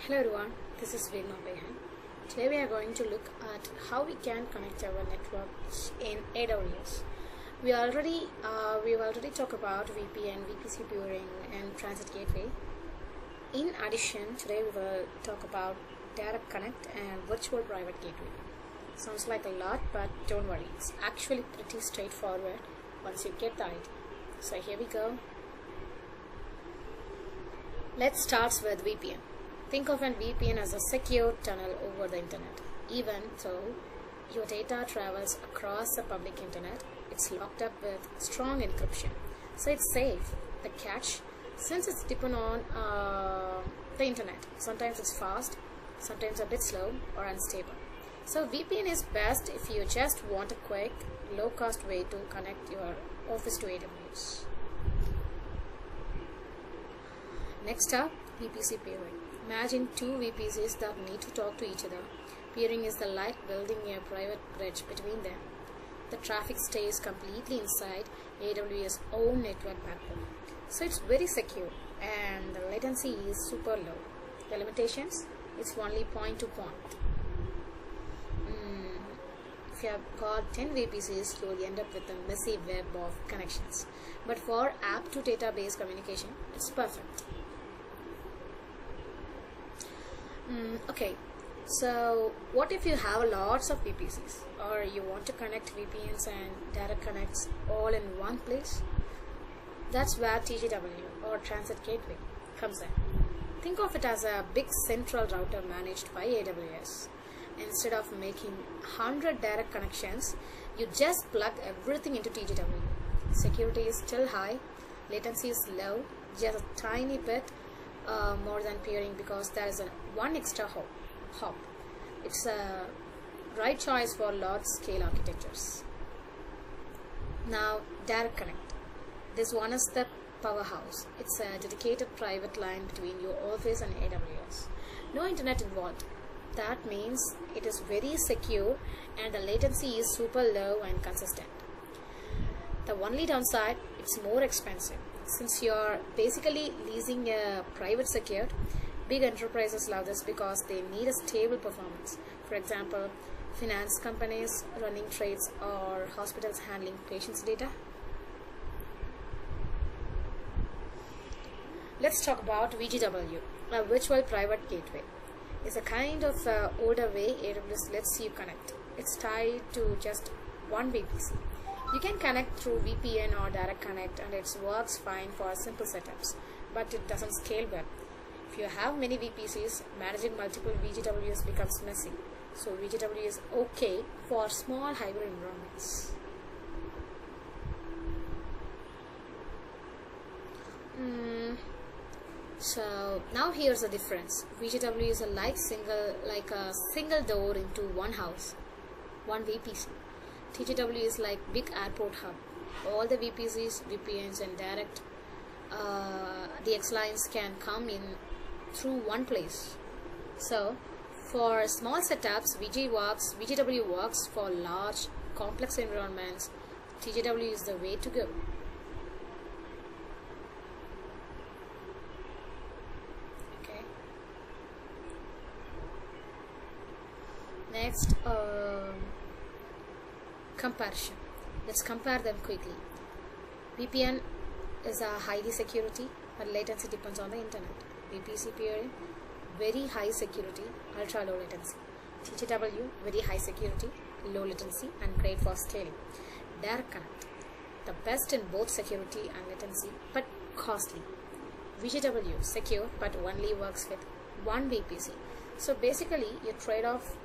Hello everyone, this is Venma Pehan. Today we are going to look at how we can connect our networks in AWS. We've already talked about VPN, VPC peering, and transit gateway. In addition, today we will talk about direct connect and virtual private gateway. Sounds like a lot, but don't worry, it's actually pretty straightforward once you get the idea. So here we go. Let's start with VPN. Think of a VPN as a secure tunnel over the internet. Even though your data travels across the public internet, it's locked up with strong encryption. So it's safe. The catch, since it's depend on the internet, sometimes it's fast, sometimes a bit slow or unstable. So VPN is best if you just want a quick, low-cost way to connect your office to AWS. Next up, VPC peering. Imagine two VPCs that need to talk to each other. Peering is like building a private bridge between them. The traffic stays completely inside AWS' own network backbone. So it's very secure and the latency is super low. The limitations? It's only point to point. If you have got 10 VPCs, you will end up with a messy web of connections. But for app to database communication, it's perfect. Okay, so what if you have lots of VPCs or you want to connect VPNs and direct connects all in one place? That's where TGW or Transit Gateway comes in. Think of it as a big central router managed by AWS. Instead of making 100 direct connections, you just plug everything into TGW. Security is still high, latency is low, just a tiny bit more than peering because there is one extra hop. It's a right choice for large scale architectures. Now, direct connect. This one is the powerhouse. It's a dedicated private line between your office and AWS. No internet involved. That means it is very secure and the latency is super low and consistent. The only downside, it's more expensive. Since you're basically leasing a private secured, big enterprises love this because they need a stable performance. For example, finance companies running trades or hospitals handling patients' data. Let's talk about VGW, a virtual private gateway. It's a kind of older way AWS lets you connect. It's tied to just one VPC. You can connect through VPN or direct connect and it works fine for simple setups, but it doesn't scale well. If you have many VPCs, managing multiple VGWs becomes messy. So VGW is okay for small hybrid environments. So now here's the difference. VGW is like a single door into one house, one VPC. TGW is like big airport hub. All the VPCs, VPNs and direct DX lines can come in through one place. So for small setups, VGW works. For large complex environments, TGW is the way to go. Okay. Next, comparison. Let's compare them quickly. VPN is a highly security, but latency depends on the internet. VPC peering, very high security, ultra low latency. TGW, very high security, low latency, and great for scaling. Direct connect, the best in both security and latency, but costly. VGW, secure, but only works with one VPC. So basically, you trade off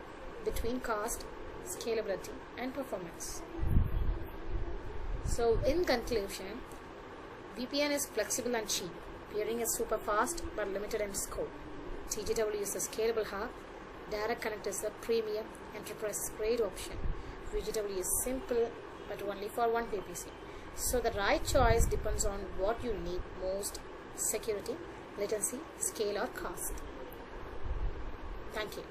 between cost, scalability and performance. So in conclusion, VPN is flexible and cheap. Peering is super fast but limited in scope. TGW is a scalable hub. Direct connect is a premium enterprise grade option. VGW is simple but only for one VPC. So the right choice depends on what you need most: security, latency, scale or cost. Thank you.